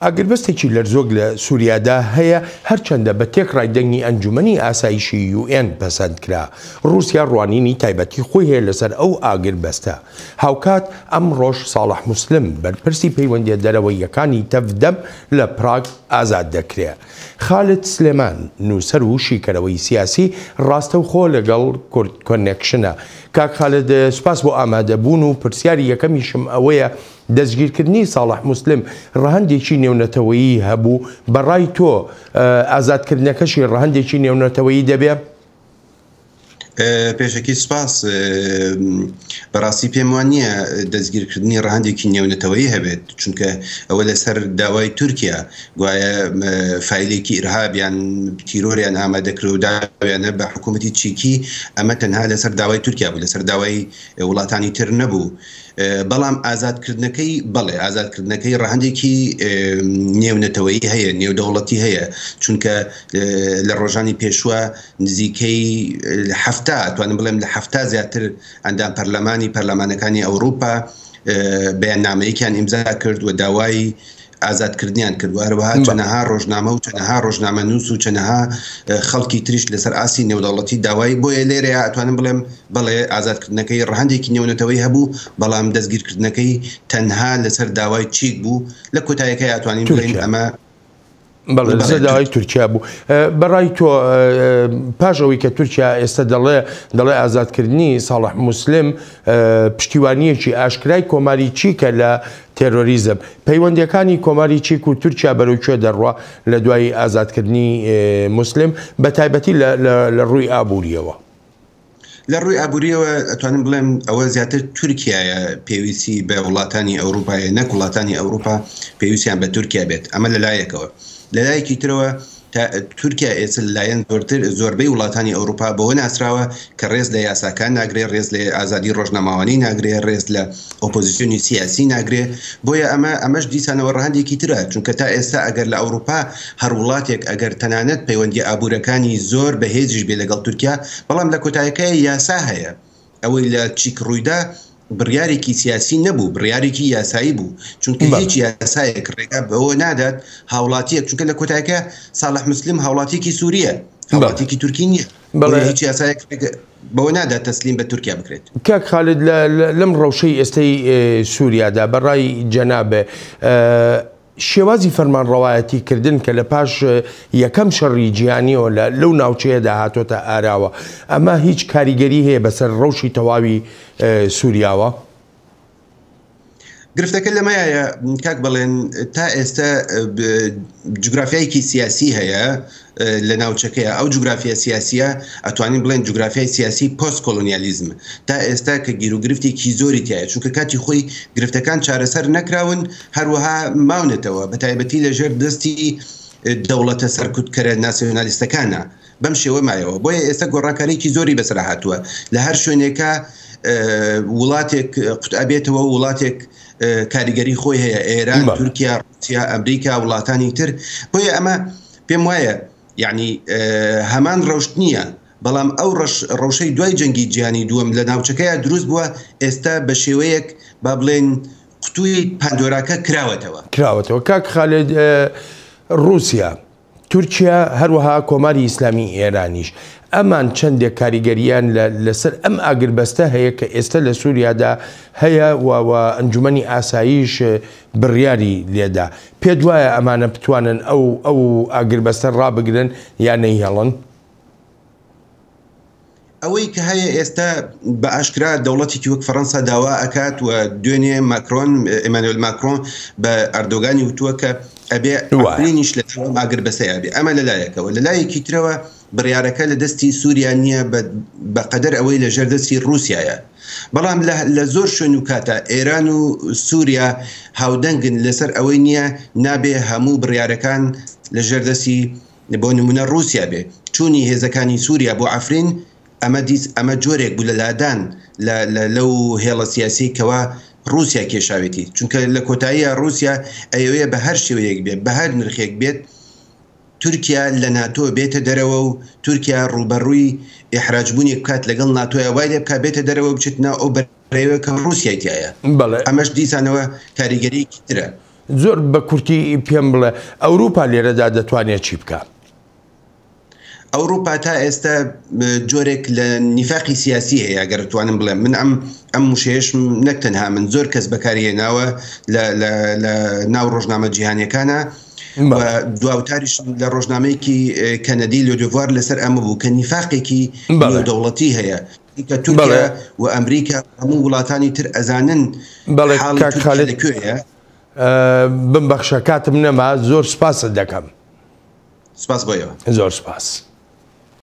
ئاگربەستێکی لەرزۆک لە سووریادا هەیە هەرچەندە بە تێکڕای دەنگی ئەنجومەنی ئاسایشی UN پەسەند کرا. رووسیا ڕوانینی تایبەتی خۆی هەیە لەسەر ئەو ئاگربەستە. هاوکات ئەم ڕۆژ ساڵح موسلم بەرپرسی پەیوەندیە دەرەوەیەکانی تەفدەم لە پراگ ئازاد دەکرێت. خالد سلێمان نووسەر و شیکەرەوەی سیاسی ڕاستەوخۆ لەگەڵ کورد کۆنێکشنە. کاک خالد سوپاس بۆ ئامادەبوون و پرسیاری یەکەمیشم ئەوەیە دەستگیرکردنی ساڵح موسلم ڕەهەندێکی نێونەتەوەیی هەبوو بەڕای تۆ ئازادکردنەکەشی ڕەهەندێکی نێونەتەوەیی دەبێت؟ پێشەکی سپاس بەڕاستی پێم وانە دەستگیرکردنی ڕەهەندێکی نێونەتەوەیی هەبێت چونکە ئەوە لەسەر داوای تورکیا گوایە فایلێکی ئیرهابیان تیرۆریان ئامادەکرد و داوایانە بە حکوومەتی چیکی ئەمە تەنها لەسەر داوای تورکیا بوو لەسەر داوای وڵاتانی تر نەبوو. بەڵام ئازادکردنەکەی بەڵێ ئازادکردنەکەی ڕەهەندێکی نێونەتەوەیی هەیە نێودەوڵەتی هەیە چونکە لە ڕۆژانی پێشوە نزیکەی توانم بڵێم لە 70 زیاتر ئەندام پەرلەمانەکانی ئەوروپا بەیاننامەیەکیان ئیمزا کرد و داوای ئازادکردنیان کرد و هەروەها چەندەها ڕۆژنامە و چەندەها ڕۆژنامە نووس و چەندەها خەڵکی تریش لەسەر ئاسی نێودەوڵەتی داوای بۆیە لێرەیە ئەتوانم بڵێم بەڵێ ئازادکردنەکەی ڕەهەندێکی نێونەتەوەی هەبوو بەڵام دەستگیرکردنەکەی تەنها لەسەر داوای چیک بوو لە کۆتاییەکەی ئەتوانین بڵێن ئەمە لەسەر داوای تورکیا بوو. بەڕای تۆ پاشەوەی کە تورکیا ئێستا دەڵێ ئازادکردنی ساڵح موسلم پشتیوانیەکی ئاشکرای کۆماری چیکە لە تێرۆریزم، پەیوەندیەکانی کۆماری چیک و تورکیا بەرەوکوێ دەڕوا لە دوای ئازادکردنی موسلم بە تایبەتی لە ڕووی ئابووریەوە؟ لە ڕووی ئابووریەوە ئەتوانم بڵێم ئەوە زیاتر تورکیایە پێویستی بە وڵاتانی ئەوروپایە نەک وڵاتانی ئەوروپا پێویستیان بە تورکیا بێت. ئەمە لەلایەکەوە. لەلایەکی ترەوە تورکیا ئێستا لایەن زۆربەی وڵاتانی ئەوروپا بەوە ناسراوە کە ڕێز لە یاساکان ناگرێت، ڕێز لە ئازادی ڕۆژنەماوانی ناگرێت، ڕێز لە ئۆپۆزیسیۆنی سیاسی ناگرێت. بۆیە ئەمەش دیسانەوە ڕەهەندێکی ترە چونکە تا ئێستا ئەگەر لە ئەوروپا هەر وڵاتێک ئەگەر تەنانەت پەیوەندی ئابوورەکانی زۆر بەهێزیش بێ لەگەڵ تورکیا بەڵام لە کۆتاییەکەی یاسا هەیە. ئەوەی لە چیک ڕوویدا بڕیارێکی سیاسی نەبوو، بڕیارێکی یاسایی بوو چونکە هیچ یاسایەک ڕێگا بەوە نادات هاوڵاتیەک چونکە لە کۆتاییەکە ساڵح موسلم هاوڵاتیەکی سووریە، هاوڵاتیەکی تورکی نییە. هیچ یاسایەک بەوە نادات تەسلیم بە تورکیا بکرێت. کاک خالد لەم ڕەوشەی ئێستەی سووریادا بەڕای جەنابێ شێوازی فەرمانڕەوایەتی کردن کە لە پاش یەکەم شەڕی جیهانیەوە لەو ناوچەیەدا هاتۆتە ئاراوە، ئەمە هیچ کاریگەری هەیە بەسەر ڕەوشی تەواوی سووریاوە؟ گرفتەکە لەمایە کاک بڵێن تا ئێستا جوگرافیایکی سیاسی هەیە لە ناوچەکەیە. ئەو جوگرافیا سیاسیە ئەتوانین بڵێن جوگرافیای سیاسی پۆست کۆلۆنیالیزم تا ئێستا کە گیرروگرفتێکی زۆری تایە چونکە کاتی خۆی گرفتەکان چارەسەر نەکراون هەروەها ماونێتەوە بە تایبەتی لەژێر دەستی دەوڵەتە سەرکوتکەرە ناسیۆنالیستەکانە بەم شێوە مایەوە. بۆیە ئێستا گۆڕاکاریکی زۆری بەسەر هاتووە لە هەر شوێنێکە وڵاتێک قوتابێتەوە وڵاتێک کاریگەری خۆی هەیە، ئێران، تورکیا، رووسیا، ئەمریکا، وڵاتانی تر. بۆیە ئەمە پێم وایە یعنی هەمان ڕەوشت نییە بەڵام ئەو ڕەوشەی دوای جەنگی جیهانی دووەم لە ناوچەکەیە دروست بووە ئێستا بە شێوەیەک با بڵێن قوتووی پاندۆراکە کراوەتەوە. کاک خالد رووسیا، تورکیا هەروەها کۆماری ئیسلامی ئێرانیش ئەمان چەندێک کاریگەریان لەسەر ئەم ئاگربەستە هەیە کە ئێستا لە سووریادا هەیە و ئەنجومەنی ئاساییش بڕیاری لێدا. پێت وایە ئەمانە بتوانن ئەو ئاگربەستە ڕابگرن یان نەیهێڵن؟ ئەوەی کە هەیە ئێستا بە ئاشکرا دەوڵەتێکی وەک فەڕەنسا داوا ئەکات و دوێنێ ئێمانوێل ماکرۆن بە ئەردۆگانی وتووە کە ئەبێ ئەوانیش لە ئاگربەستەیە بێ. ئەمە لەلایەکەوە. لەلایەکی ترەوە بڕیارەکە لە دەستی سووریا نییە بەقەدەر ئەوەی لە ژێردەستی رووسایە. بەڵام لە زۆر شوێن و کاتە ئێران و سووریا هاودەنگن لەسەر ئەوەی نییە نابێ هەموو بڕیارەکان لە ژێردەستی بۆ نمونە رووسیا بێ. چوونی هێزەکانی سووریا بۆ عەفرین ئەمە جۆرێک بوو لە لادان لەو هێڵە سیاسی کەوا رووسیا کێشاوێتی چونکە لە کۆتاییە رووسیا ئەوەیە بە هەر شێوەیەک بێت بە هەر نرخێک بێت تورکیا لە ناتۆ بێتە دەرەوە و تورکیا ڕوبەڕووی ئیحراجبوونی بکات لەگەڵ ناتۆیە وای لێ بکات بێتە دەرەوە بچێتنا ئەو بەڕێوە کە رووسیای تایە. ئەمەش دیسانەوە کاریگەریەکی ترە. زۆر بە کورتی پێم بڵێ ئەوروپا لێرەدا دەتوانێت چی بکە؟ ئەوروپا تا ئێستا جۆرێک لە نیفاقی سیاسی هەیە ئەگەرتوانم بڵێم من ئەم وشەیەش نەکتەنها من زۆر کەس بەکارهێناوە لە ناو ڕۆژنامە جیهانیەکانە دواوتاریش لە ڕۆژنامەیەکی کەنەدی لۆدیڤوار لەسەر ئەمە بوو کە نیفاقێکی دەوڵەتی هەیە کە تورکیا و ئەمریکا هەموو وڵاتانی تر ئەزانن لەکوێیە. بمبەخشە کاتم نەما زۆر سپاست دەکەم. سپاس بۆیەوە. زۆر سپاس.